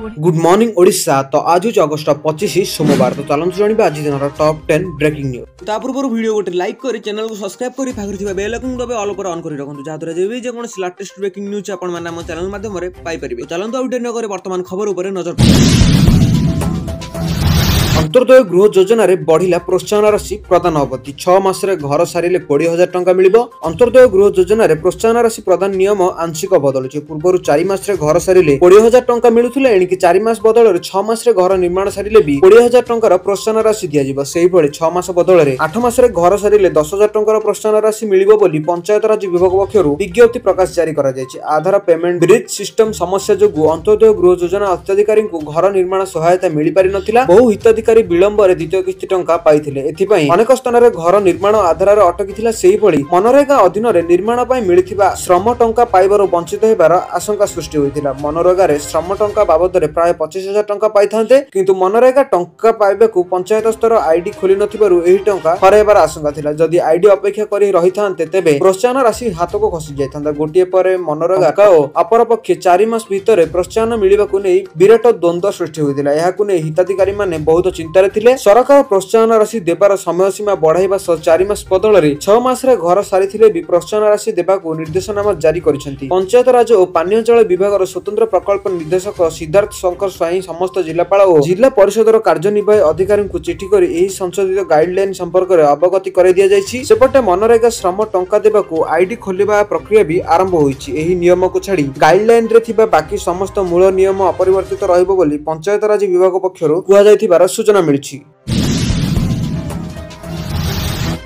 Good morning Odisha. तो आज हूँ अगस्ट 25 सोमवार। तो चलते जाना आज दिन टॉप 10 ब्रेकिंग न्यूज। पूर्व वीडियो गोटे लाइक कर चैनल को सब्सक्राइब कर पाखर बेल आइकन दबे ऑल पर ऑन कर रखु जहाद्वारा जब भी जेको लेटेस्ट ब्रेकिंग न्यूज आपण माने हम चैनल माध्यम पाई परिबे। चलते आउट नगर वर्तमान खबर उपर नजर अंत्योदय गृह योजना रे बढ़िला प्रोत्साहन राशि प्रदान अवधि 6 मास रे घर सारिले 20,000 टंका मिलिबो। अंत्योदय गृह योजना रे प्रोत्साहन राशि प्रदान नियम आंशिक बदलुछि। पूर्व 4 मास रे घर सारिले 20,000 टंका मिलुथिले, एणिकि 4 मास बदल रे 6 मास रे घर निर्माण सारिले भी 20,000 टंकार प्रोत्साहन राशि दिया जिवो। सेही भଳି 6 मास बदल रे 8 मास रे घर सारिले 10,000 टंकार प्रोत्साहन राशि मिलिबो बोली पंचायत राज विभाग पक्षरु विज्ञप्ति प्रकाश जारी करा जायछि। आधार पेमेंट ब्रिज सिस्टम समस्या जोगु अंत्योदय गृह योजना हिताधिकारी को घर निर्माण सहायता मिलि पारि नथिला। बहु हिताधिकारी विलंब रे द्वितीय किस्ती टंका पाइथिले। एथिपई अनेक स्थान रे घर निर्माण आधार रे अटकिथिला। सेही भଳି मनरेगा अधीन रे निर्माण पई मिलिथिबा श्रम टंका पाइबारो वंचित हेबार आशंका सृष्टि होइथिला। मनरेगा रे श्रम टंका बाबद रे प्राय 25,000 टंका पाइथांते, किंतु मनरेगा टंका पाइबाकू पंचायत स्तर आईडी खोली नथिबारु एही टंका हराइबार आशंका थिला। जदि आईडी अपेक्षा करि रहिथांते तेबे प्रोत्साहन राशि हाथ को खसी जायथांता। गोटिए परे मनरेगा ओ अपर पक्षे 4 मास भीतर प्रोत्साहन मिलिबाकू नै विराट द्वंद्व सृष्टि होइथिला। एहाकू नै हिताधिकारी माने बहुत चिंता रे थिले। सरकार प्रोत्साहन राशि देबार समय सीमा बढ़ाइबा 4 मास बदल रे 6 मास रे घर सारिथिले भी प्रोत्साहन राशि देबाकू निर्देशनामा जारी करिसेंती। पंचायत राज और पानीय जल विभाग स्वतंत्र प्रकल्प निर्देशक सिद्धार्थ शंकर स्वाई समस्त जिलापाल और जिला परिषदर कार्यनिर्वाही अधिकारी को चिठी कर एही संशोधित गाइडलाइन संपर्क में अवगति कर दिया जायछि। सेपटे मनरेगा श्रम टंका देबाकू आईडी खोलिबा प्रक्रिया भी आरंभ होइछि। एही नियम को छाड़ी गाइडलाइन रे थिबा बाकी समस्त मूल नियम अपरिवर्तित रहइबो बोली पंचायत राज विभाग पक्षरु कुहा जायथिबार सूचना मिलिछि।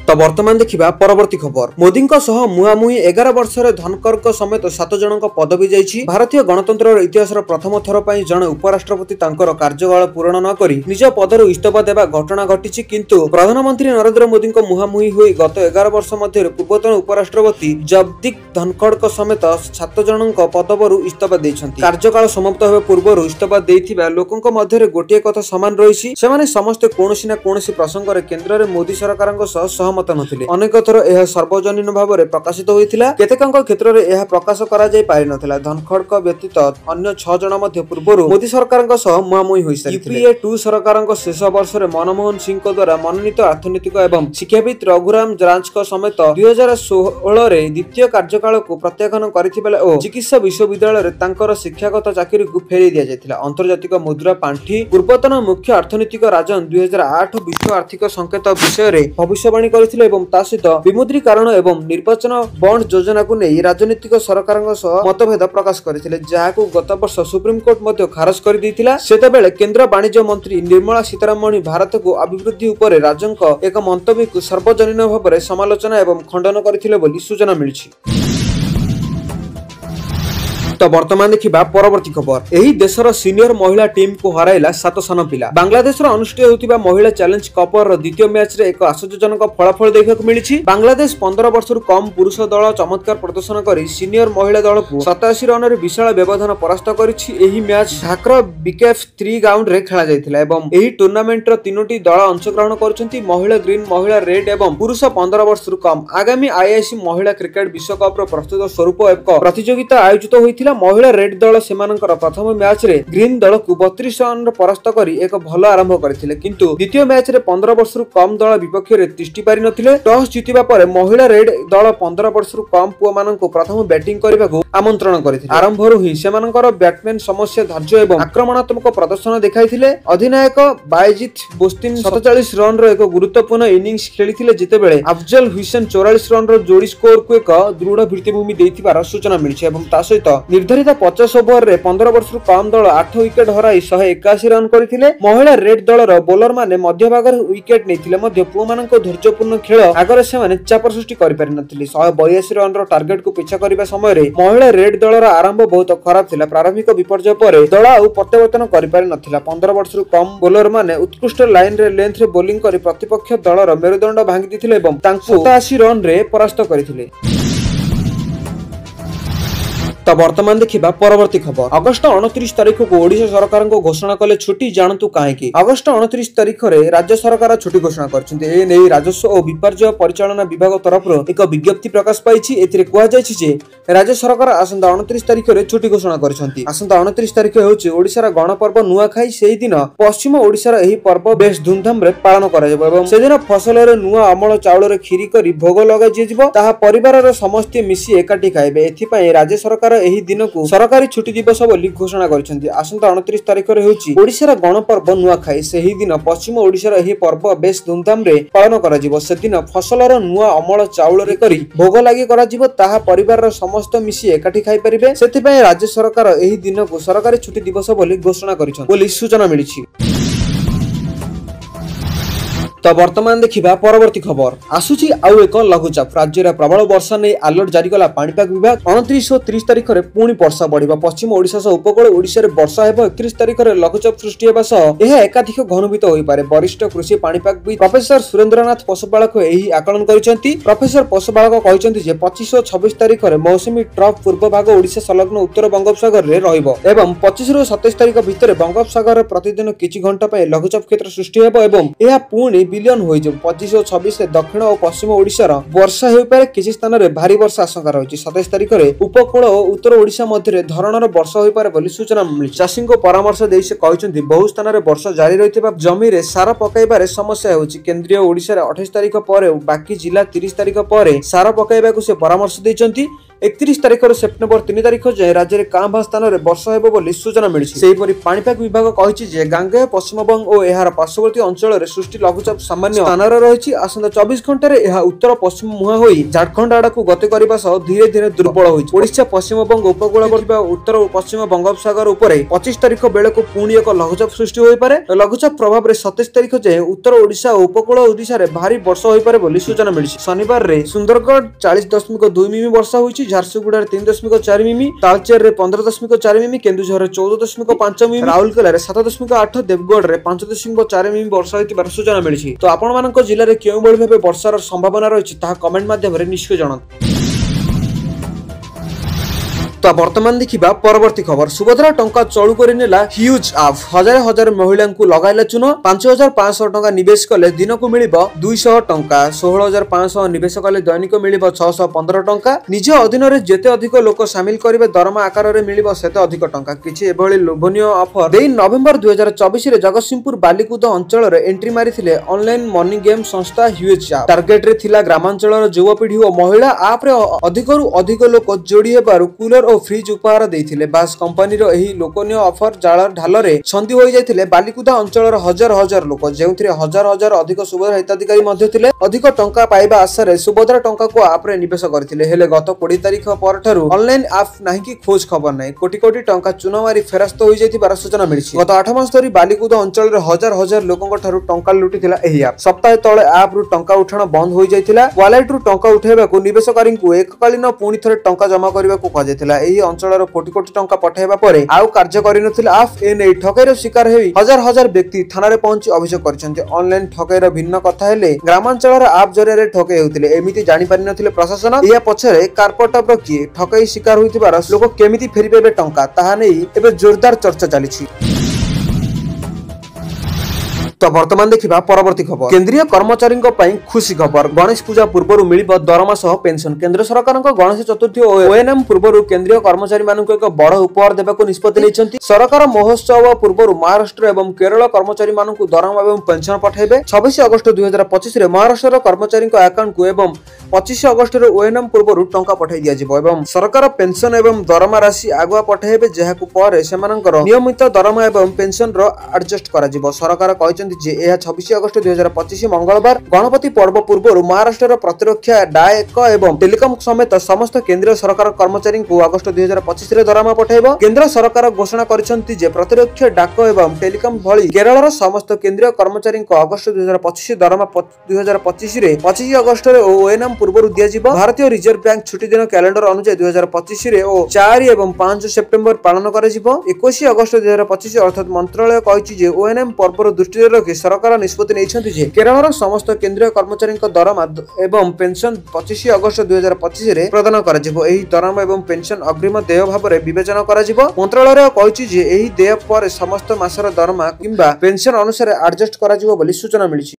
तो वर्तमान देखिबा परवर्ती खबर। मोदी मुहामुही 11 वर्ष धनखड़ समेत 7 जन पदवी जाइछि। भारतीय गणतंत्र इतिहास प्रथम थर पर जड़े उपराष्ट्रपति कार्यकाल पूरण न करी निज पदर इस्तीफा देवा घटना घटी, किंतु प्रधानमंत्री नरेंद्र मोदी मुहामुही हुई गत 11 वर्ष मध्य पूर्वतन उपराष्ट्रपति जगदीप धनखड़ समेत 7 जन पदवरु इस्तीफा देइछन्ति। कार्यकाल समाप्त होबा पूर्व इस्तीफा देइथिबा लोकंक मध्य गोटे कथा समान रहिछि, सेमाने समस्त कोनोसी ना कोनोसी प्रसंग रे केंद्र रे मोदी सरकारक सह मत नथिले। अनेक थर यह सार्वजनिक भाव में प्रकाशित होइथिला। केतेकंक क्षेत्र में यह प्रकाश करा जाय पारि नथिला। धनखड़ व्यतीत अन्य 6 जन मध्य पूर्व मोदी सरकारक सह मुहामुही होई सारिथिले। यूपीए 2 सरकारक शेष वर्ष में मनमोहन सिंह द्वारा मनोनीत अर्थनीतिक एवं शिक्षाविद रघुराम राजक समेत 2016 रे द्वितीय कार्यकाल को प्रत्याख्यान करथिबेला ओ चिकित्सा विश्वविद्यालय रे तांकर शिक्षागत चाकरी को फेरी दिया जायथिला। अंतर्जातिक मुद्रा पांठी पूर्वतन मुख्य अर्थनीतिक राजन 2008 विश्व आर्थिक संकेत विषय रे भविष्यवाणी करथिले एवं ता सहित विमुद्रीकरण एवं निर्वाचन बॉन्ड योजना को नहीं राजनीतिक सरकार मतभेद प्रकाश करथिले, जहाकू गत वर्ष सुप्रीम कोर्ट मध्य खारज कर दैथिला। सेतेबेले केंद्र वाणिज्य मंत्री निर्मला सीतारमण भारत को अभिवृद्धि उपर राज्यक एक मंतव्य को सार्वजनिक भाव में समालोचना एवं खंडन करथिले बोली सूचना मिलछि। तो वर्तमान देखिबा परवर्ती खबर। एही देशर सीनियर महिला टीम को हराइला 7 सान पिला। बांग्लादेश अनुष्ठित होतिबा महिला चैलेंज कपर द्वितीय मैच रे एक आश्चर्यजनक फलाफल देखा मिली। बांग्लादेश 15 वर्ष कम पुरुष दल चमत्कार प्रदर्शन करी सीनियर महिला दल को 87 रन रे विशाल व्यवधान परास्त करिछि। एही मैच ढाकर बीकेएफ 3 ग्राउंड रे खेला जायतिला एवं एही टूर्नामेंट रो 3टी दल अंशग्रहण करछन्ती। महिला ग्रीन, महिला रेड एवं पुरुष 15 वर्ष कम। आगामी आईआईसी महिला क्रिकेट विश्वकप रो प्रस्तुत स्वरूप एक प्रतियोगिता आयोजित होइथिला। महिला रेड दल सेमानकर प्रथम मैच रे ग्रीन दल को 32 रन परास्त करी एक भल आरंभ करथिले, किंतु द्वितीय मैच रे 15 वर्ष कम दल विपक्ष रे तिष्टि पारि नथिले। टॉस जीतिबा परे महिला रेड दल 15 वर्ष कम पुआ माननको प्रथम बैटिंग करबाकू आमंत्रण करथिले। आरंभରୁ ही सेमानकर बैट्समैन समस्या धैर्य एवं आक्रमणात्मक प्रदर्शन देखाइथिले। अधिनायक बायजित बोस्तिन 47 रन रो एक गुरुत्वपूर्ण इनिंग्स खेलिथिले, जितेबेले अफजल हुसैन 44 रन रो जोड़ी स्कोर को एक दृढ़ भित्तिभूमि देथिबार सूचना मिलिछि एवं ता सहित निर्धारित 50 ओवर रे 15 वर्ष कम दल 8 विकेट हराई 181 रन करथिले। महिला रेड दलर बोलर माने मध्यभाग विकेट नेथिले मध्य पुआ माननको धैर्यपूर्ण खेल आगरे से माने चाप सृष्टि करि पारि नथिले। 182 रन रो टार्गेट को पीछा करिबा समय रे महिला रेड दलर आरंभ बहुत खराब थिला। प्रारंभिक विपर्जय परे दल आउ प्रत्यावर्तन करि पारि नथिला। 15 वर्ष कम बोलर माने उत्कृष्ट लाइन रे लेंथ रे बोलिंग करि प्रतिपक्ष दलर मेरुदंड भांगी दिथिले एवं तांको 87 रन रे परास्त करथिले। तो वर्तमान देखिबा परवर्ती खबर। अगस्ट 29 तारिख को ओडिशा सरकार को घोषणा कले छुट्टी, जानतु काहेकि। अगस्ट 29 तारिख रे राज्य सरकार छुट्टी घोषणा करछन्ते। ए नै राजस्व और विपर्य परिचालन विभाग तरफ एक विज्ञप्ति प्रकाश पाइछि। एथिरे कुआ जायछि जे राज्य सरकार आसंता 29 तारिख रे छुट्टी घोषणा करछन्ती। आसंता 29 तारिख होछि ओडिशार गणपर्व नुआखाई। सेहि दिन पश्चिम ओडिशार एही पर्व बेस धूमधाम रे पालन करा जबो एवं से दिन फसल रे नुआ अमल चाउल रे खीरी करी भोग लगा जिवो। ताहा परिवार रे समस्त मिसी एकाठी खाइबे। एथि पय राज्य सरकार एही दिन को सरकारी छुट्टी दिवस बोली घोषणा करछन्ती। आसंता 29 तारिख रे होछि ओडिशार गणपर्व नुआखाई। सेही दिन पश्चिम ओडिशार एही पर्व बेस धूमधाम रे पालन करा जिवो। से दिन फसल रे नुआ अमल चाउल रे करी भोग लागि करा जिवो। ताहा परिवार रे समस्त मिसी एकाठी खाइ परिबे। सेति पय राज्य सरकार एही दिन को सरकारी छुट्टी दिवस बोली घोषणा करिछन् बोली सूचना मिलिछि। तो वर्तमान देखिबा परवर्ती खबर। आसुची आउ एक लघुचाप। राज्य रे प्रबल वर्षा नै अलर्ट जारी कला पाणीपाग विभाग। 29 और 30 तारिख रे पुणी वर्षा बढ़िबा। पश्चिम ओडिशा सह उपकूल ओडिशा रे वर्षा हेबो। 31 तारिख रे लघुचाप सृष्टि हेबा सह एहा एकाधिक घनीभूत होई पारे। वरिष्ठ कृषि पाणीपागविद प्रोफेसर सुरेंद्रनाथ पशुपालक एही आकलन करिसेंती। प्रोफेसर पशुपालक कहिसेंती जे 25 और 26 तारिख रे मौसमी ट्रफ पूर्व भाग ओडिशा संलग्न उत्तर बंगोपसागर रे रहिबो एवं 25 और 27 तारिख भितर बंगोपसागर रे प्रतिदिन किछि घंटा पय लघुचाप क्षेत्र सृष्टि हेबो एवं एहा पुणी विलियन होई जे 25 और 26 रे दक्षिण और पश्चिम ओडिशा रा वर्षा हेउ पारे। किछि स्थान रे भारी वर्षा आशंका रहिछि। 27 तारिख रे उपकूल और उत्तर ओडिशा मध्य रे धरणर वर्षा होई पारे बोली सूचना मिलि। चाषी को परामर्श देइ से कहिसंती बहु स्थान रे वर्षा जारी रहितबा जमी रे सार पकाइबारे समस्या होछि। केंद्रीय ओडिशा रे 28 तारिख पर बाकी जिला 30 तारिख पर सार पकाइबा को से परामर्श दैछंती। 31 तारिख रे सेप्टेम्बर 3 तारिख जे राज्य रे कांभा स्थान रे वर्षा हेबो बोली सूचना मिलिछि। सेहि परि पाणीपाग विभाग कहिछि जे गांगेय पश्चिम बंग और एहार पार्श्ववर्ती अंचल रे सृष्टि लघुचाप सामान्य स्थान रे रहिछि। आसंता 24 घंटा रे एहा उत्तर पश्चिम मुहा होई झारखंड आडकु गति करिबा सह धीरे धीरे दुर्बल होइछि। ओडिशा पश्चिम बंग उपकूल करबा उत्तर और पश्चिम बंगोपसागर उपरे 25 तारिख बेले को पुणी एक लघुचाप सृष्टि होई पारे। लघुचाप प्रभाव रे 27 तारिख जे उत्तर ओडिशा और उपकूल ओडिशा रे भारी वर्षा होई पारे बोली सूचना मिलिछि। शनिवार रे सुंदरगढ़ 40.2 मिमी वर्षा होइछि। झारसुगुड़ा रे 3.4 मिमी, तालचेर रे 15.4 मिमी, केन्दुझर रे 14.5 मिमी, राउरकेला रे 7.8, देवगढ़ रे 5.4 मिमी वर्षा होइतिबार सूचना मिलिछि। तो आपण मानक जिल्ला रे केउ बळी भाबे वर्षार संभावना रहिछि ताहा कमेंट माध्यम रे निश्चय जणाନ୍ତୁ। तो वर्तमान देखिबा परवर्ती खबर। सुभद्रा टंका चळु करि नेला ह्यूज आप। हजार हजार महिला को लगाइला चुन। 5500 टंका निवेश कले दिन को मिलिबो 200 टंका। 16500 निवेश कले दैनिक मिलिबो 615 टंका। निज अधीन रे जेते अधिक लोक शामिल करिवे दरमा आकार रे मिलिबो सेते अधिक टंका। किछि एभଳି लोभनीय ऑफर देई नवेम्बर 2024 रे जगतसिंहपुर बालिकुद अंचल रे एंट्री मारिथिले ऑनलाइन मनी गेम संस्था ह्यूज आप। टार्गेट रे थिला ग्रामांचल रे युवपीढ़ी और महिला। आप रे अधिकरु अधिक लोक जोडी हेबारु कूलर फ्रिज उपहार देइथिले। बास कंपनी रो एही लोकनीय ऑफर जाळ ढाल रे छंदी होई जायथिले बालिकुदा अंचल रो हजार हजार लोक, जेउथिरे हजार हजार अधिक सुभद्रा हिताधिकारी मध्ये थिले। अधिक टंका पाइबा आशा रे सुभद्रा टंका को आप रे निवेश करथिले। हेले गत 20 तारिख पर ठारू ऑनलाइन ऐप नाही कि खोज खबर नाही। कोटी कोटी टंका चुनावारी फेरस्त होई जायथिबार सूचना मिलिछि। गत 8 मास धरि बालिकुदा अंचल रे हजार हजार लोकंक ठारू टंका लुटिथिला एही ऐप। सप्ताह तळे ऐप रु टंका उठाण बंद होई जायथिला। वॉलेट रु टंका उठेबा को निवेशकारी को एककालीन पुणी थरे टंका जमा करबा को कह जायथिला। एही अंचल कोटी कोटी टंका पठाइबा परे आउ कार्य करिनथिला आप। ए नै ठकेर शिकार हेई हजार हजार व्यक्ति थाना रे पहुंची अभियोग करछन्ते। ऑनलाइन ठकेर भिन्न कथा हेले ग्रामांचल रे आप जरिया रे ठके हेउथिले। एमिति जानि पारिनथिले प्रशासन। या पछरे कारपट पर किए ठकई शिकार होइतिबार लोक केमिति फेरि पेबे टंका ताहा नै एबे जोरदार चर्चा चलिछि। तो वर्तमान देखिबा परवर्ती खबर। केंद्रीय कर्मचारी खुशी खबर। गणेश पूजा पूर्व मिलिबो दरमा सह पेंशन। केंद्र सरकार गणेश चतुर्थी ओएनएम पूर्व केंद्रीय कर्मचारी मानक एक बड़ उपहार देबाको निष्पत्ति लेछन्ती। सरकार महोत्सव पूर्व महाराष्ट्र एवं केरल कर्मचारी मानक दरमा एवं पेंशन पठाइबे। 26 अगस्त 2025 रे महाराष्ट्र कर्मचारी अकाउंट को एवं 25 अगस्त रे ओएनएम पूर्व टंका पठाई दिया जिवो एवं सरकार पेंशन एवं दरमा राशि आगुआ पठाइबे, जेहाकु पर सेमानकर नियमित दरमा एवं पेंशन रो एडजस्ट करा जिवो। सरकार कहिसन्ती जे एहा 26 अगस्त 2025 मंगलवार गणपति पर्व पूर्व महाराष्ट्र प्रतिरक्षा डाक एवं टेलिकम समेत समस्त केंद्रीय सरकार कर्मचारी को अगस्त 2025 रे दरमा पठाइबो। केंद्र सरकार घोषणा करिसन्ती जे प्रतिरक्षा डाक एवं टेलिकम भली केरलर समस्त केंद्रीय कर्मचारी को अगस्त 2025 दरमा 2025 रे 25 अगस्त रे ओएनएम पूर्व दिया जिवो। भारतीय रिजर्व बैंक छुट्टी दिन कैलेंडर अनुसार 2025 रे 4 एवं 5 सेप्टेम्बर पालन करा जिवो। 21 अगस्त 2025 अर्थात मंत्रालय कहिछि जे ओएनएम पर्व दृष्टि रखी सरकार निष्पत्ति नेइछन्ति जे केरलर समस्त केंद्रीय कर्मचारी दरमा एवं पेंशन 25 अगस्त 2025 रे प्रदान कराजिबो। एही दरमा एवं पेंशन अग्रिम देय भाव रे विवेचना कराजिबो। मंत्रालय कहिछि जे एही देय पर समस्त मासर दरमा किंबा पेंशन अनुसार एडजस्ट कराजिबो बोली सूचना मिलिछि।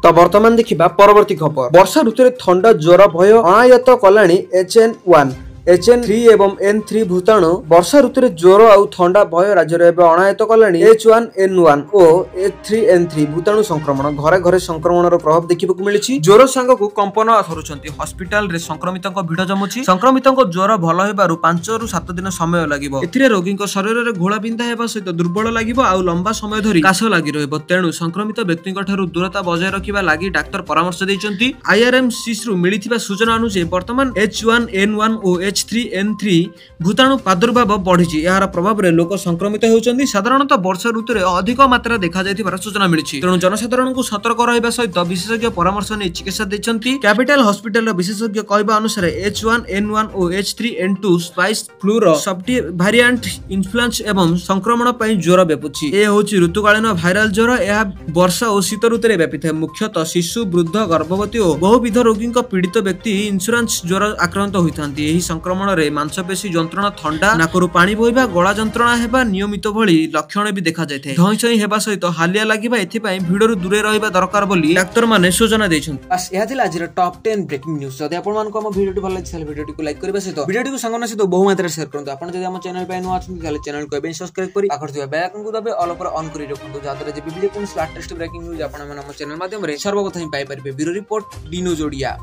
तो वर्तमान देखिबा परवर्ती खबर। वर्षा ऋतु रे ठंडा ज्वर भय अनायत कलाणी HN1 HN3 एवं N3 भूताणु वर्षा ऋतु रे ज्वर और ठंडा भय राज्य रे अनायत कलाणी H1N1 और H3N3 भूताणु संक्रमण घरे घरे संक्रमण रो प्रभाव देखिबा को मिलिछि। ज्वर संग को कंपन आसरुछंती हॉस्पिटल रे संक्रमितक भिड़ जमुछि। संक्रमितक ज्वर भल हेबारु 5 रु 7 दिन समय लागिबो। एथिरे रोगीक शरीर रे घोळा बिंधा हेबा सहित दुर्बल लागिबो आ लंबा समय धरि काश लागि रहइबो। तेणु संक्रमित व्यक्तिक ठारू दूरता बजाय रखिबा लागि डाक्टर परामर्श दैछंती। IRMC रु मिलिथिबा सूचना अनुसार वर्तमान H1N1 और H3N3 भूताणु प्रादुर्भाव बढ़िछि। यार प्रभाव रे लोक संक्रमित हेउचंती। साधारणतः वर्षा ऋतु रे अधिक मात्रा देखा जायथिबार सूचना मिलिछि। तेणु जनसाधारण को सतर्क रहइबा सहित विशेषज्ञ परामर्श नै चिकित्सा दैछंती। कैपिटल हॉस्पिटल रो विशेषज्ञ कहबा अनुसार H1N1 और H3N2 स्पाइस फ्लू रो सबटी वेरिएंट इन्फ्लुएंजा एवं संक्रमण पई ज्वर व्यापुछि। ए होछि ऋतुकालीन भाइरल ज्वर। यह वर्षा और शीत ऋतु रे व्यापिଥାଏ। मुख्यतः शिशु वृद्ध गर्भवती और बहुविध रोगी पीड़ित व्यक्ति इंश्योरेंस ज्वर आक्रांत होइथांती। एही संक्रमण रे मांसपेशी जंत्रणा ठंडा नाकरू पानी बोहिबा गला जंत्रणा हेबा नियमित भली लक्षण भी देखा जायथे। धइसई हेबा सहित हालिया लागिबा एथिपई भिडरू दूरे रहिबा दरकार बोली डाक्टर माने सूचना दैछन्ति। बस यहा थिला आज टॉप 10 ब्रेकिंग न्यूज। जदि आपण मानको हम वीडियोटी भल लागि वीडियोटी को लाइक करबा सहित वीडियोटी को संगना सहित बहु मात्रा शेयर करंतु। आपण जदि हम चैनल पे नुआ अछन ताले चैनल को एबे सब्सक्राइब करी आखर दिबा बेल आइकन को दबे ऑल पर ऑन करी रखंतु। जातरे जे वीडियो कोन लेटेस्ट ब्रेकिंग न्यूज आपण मन हम चैनल माध्यम रे सर्वप्रथम पाई परिबे। ब्यूरो रिपोर्ट डिनो जोडिया।